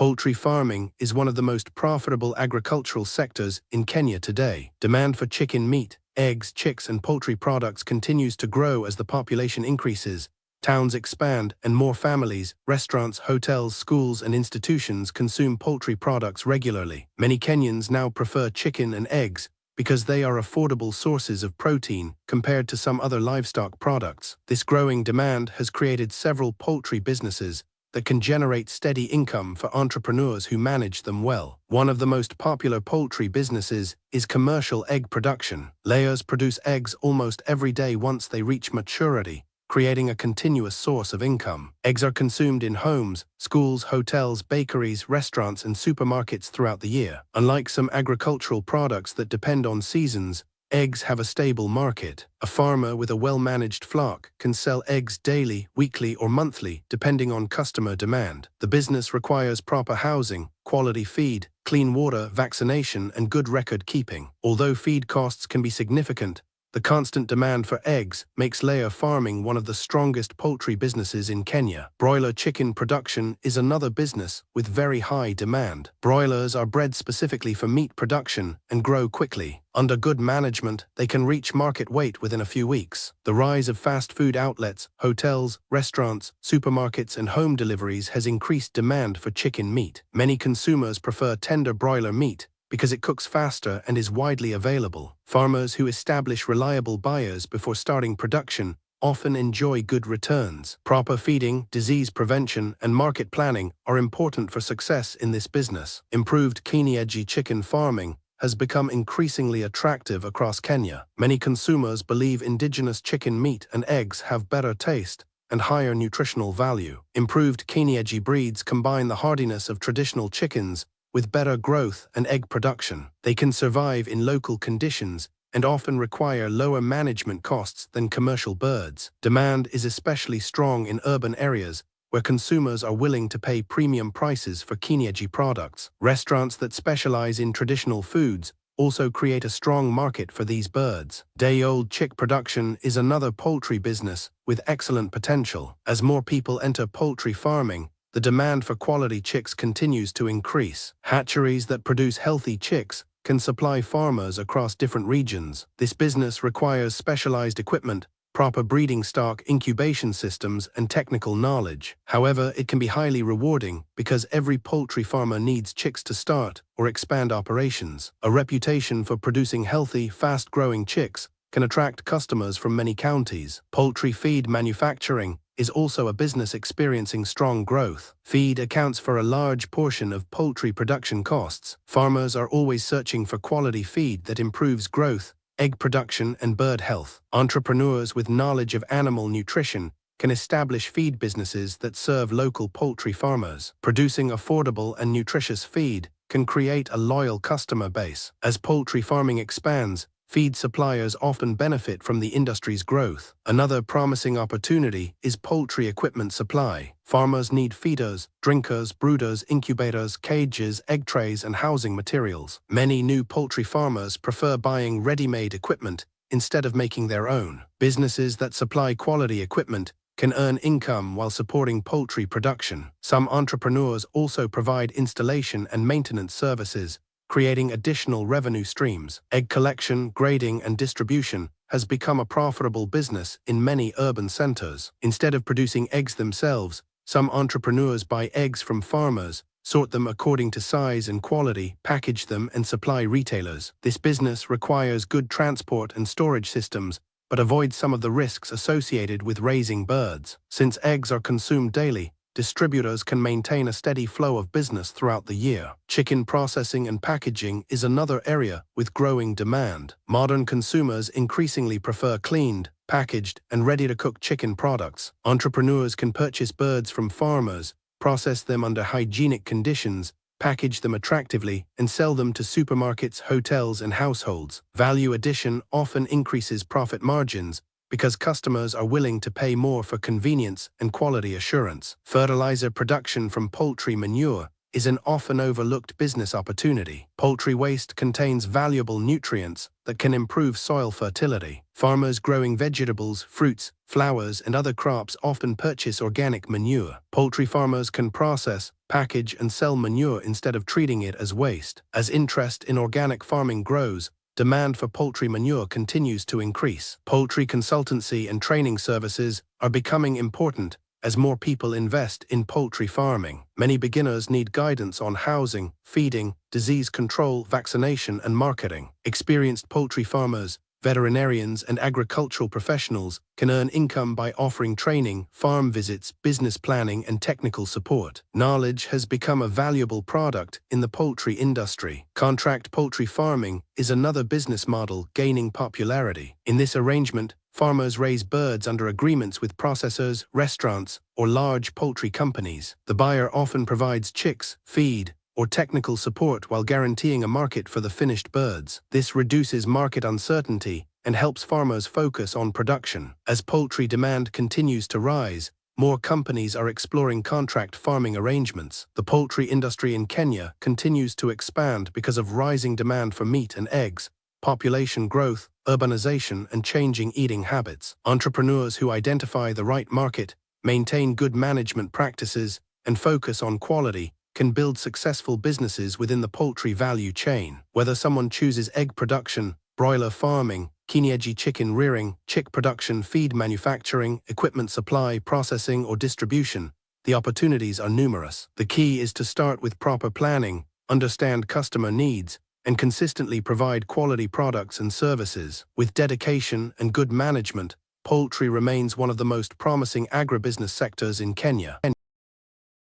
Poultry farming is one of the most profitable agricultural sectors in Kenya today. Demand for chicken meat, eggs, chicks, and poultry products continues to grow as the population increases, towns expand, and more families, restaurants, hotels, schools, and institutions consume poultry products regularly. Many Kenyans now prefer chicken and eggs because they are affordable sources of protein compared to some other livestock products. This growing demand has created several poultry businesses that can generate steady income for entrepreneurs who manage them well. One of the most popular poultry businesses is commercial egg production. Layers produce eggs almost every day once they reach maturity, creating a continuous source of income. Eggs are consumed in homes, schools, hotels, bakeries, restaurants, and supermarkets throughout the year. Unlike some agricultural products that depend on seasons, eggs have a stable market. A farmer with a well-managed flock can sell eggs daily, weekly, or monthly, depending on customer demand. The business requires proper housing, quality feed, clean water, vaccination, and good record keeping. Although feed costs can be significant, the constant demand for eggs makes layer farming one of the strongest poultry businesses in Kenya. Broiler chicken production is another business with very high demand. Broilers are bred specifically for meat production and grow quickly. Under good management, they can reach market weight within a few weeks. The rise of fast food outlets, hotels, restaurants, supermarkets, and home deliveries has increased demand for chicken meat. Many consumers prefer tender broiler meat because it cooks faster and is widely available. Farmers who establish reliable buyers before starting production often enjoy good returns. Proper feeding, disease prevention, and market planning are important for success in this business. Improved Kienyeji chicken farming has become increasingly attractive across Kenya. Many consumers believe indigenous chicken meat and eggs have better taste and higher nutritional value. Improved Kienyeji breeds combine the hardiness of traditional chickens with better growth and egg production. They can survive in local conditions and often require lower management costs than commercial birds. Demand is especially strong in urban areas where consumers are willing to pay premium prices for Kienyeji products. Restaurants that specialize in traditional foods also create a strong market for these birds. Day-old chick production is another poultry business with excellent potential. As more people enter poultry farming, the demand for quality chicks continues to increase. Hatcheries that produce healthy chicks can supply farmers across different regions. This business requires specialized equipment, proper breeding stock, incubation systems, and technical knowledge. However, it can be highly rewarding because every poultry farmer needs chicks to start or expand operations. A reputation for producing healthy, fast-growing chicks can attract customers from many counties. Poultry feed manufacturing is also a business experiencing strong growth. Feed accounts for a large portion of poultry production costs. Farmers are always searching for quality feed that improves growth, egg production, and bird health. Entrepreneurs with knowledge of animal nutrition can establish feed businesses that serve local poultry farmers. Producing affordable and nutritious feed can create a loyal customer base. As poultry farming expands, feed suppliers often benefit from the industry's growth. Another promising opportunity is poultry equipment supply. Farmers need feeders, drinkers, brooders, incubators, cages, egg trays, and housing materials. Many new poultry farmers prefer buying ready-made equipment instead of making their own. Businesses that supply quality equipment can earn income while supporting poultry production. Some entrepreneurs also provide installation and maintenance services, creating additional revenue streams. Egg collection, grading, and distribution has become a profitable business in many urban centers. Instead of producing eggs themselves, some entrepreneurs buy eggs from farmers, sort them according to size and quality, package them, and supply retailers. This business requires good transport and storage systems, but avoids some of the risks associated with raising birds. Since eggs are consumed daily, distributors can maintain a steady flow of business throughout the year. Chicken processing and packaging is another area with growing demand. Modern consumers increasingly prefer cleaned, packaged, and ready-to-cook chicken products. Entrepreneurs can purchase birds from farmers, process them under hygienic conditions, package them attractively, and sell them to supermarkets, hotels, and households. Value addition often increases profit margins because customers are willing to pay more for convenience and quality assurance. Fertilizer production from poultry manure is an often overlooked business opportunity. Poultry waste contains valuable nutrients that can improve soil fertility. Farmers growing vegetables, fruits, flowers, and other crops often purchase organic manure. Poultry farmers can process, package, and sell manure instead of treating it as waste. As interest in organic farming grows, demand for poultry manure continues to increase. Poultry consultancy and training services are becoming important as more people invest in poultry farming. Many beginners need guidance on housing, feeding, disease control, vaccination, and marketing. Experienced poultry farmers, veterinarians, and agricultural professionals can earn income by offering training, farm visits, business planning, and technical support. Knowledge has become a valuable product in the poultry industry. Contract poultry farming is another business model gaining popularity. In this arrangement, farmers raise birds under agreements with processors, restaurants, or large poultry companies. The buyer often provides chicks, feed, or technical support while guaranteeing a market for the finished birds. This reduces market uncertainty and helps farmers focus on production. As poultry demand continues to rise, more companies are exploring contract farming arrangements. The poultry industry in Kenya continues to expand because of rising demand for meat and eggs, population growth, urbanization, and changing eating habits. Entrepreneurs who identify the right market, maintain good management practices, and focus on quality can build successful businesses within the poultry value chain. Whether someone chooses egg production, broiler farming, Kienyeji chicken rearing, chick production, feed manufacturing, equipment supply, processing, or distribution, the opportunities are numerous. The key is to start with proper planning, understand customer needs, and consistently provide quality products and services. With dedication and good management, poultry remains one of the most promising agribusiness sectors in Kenya.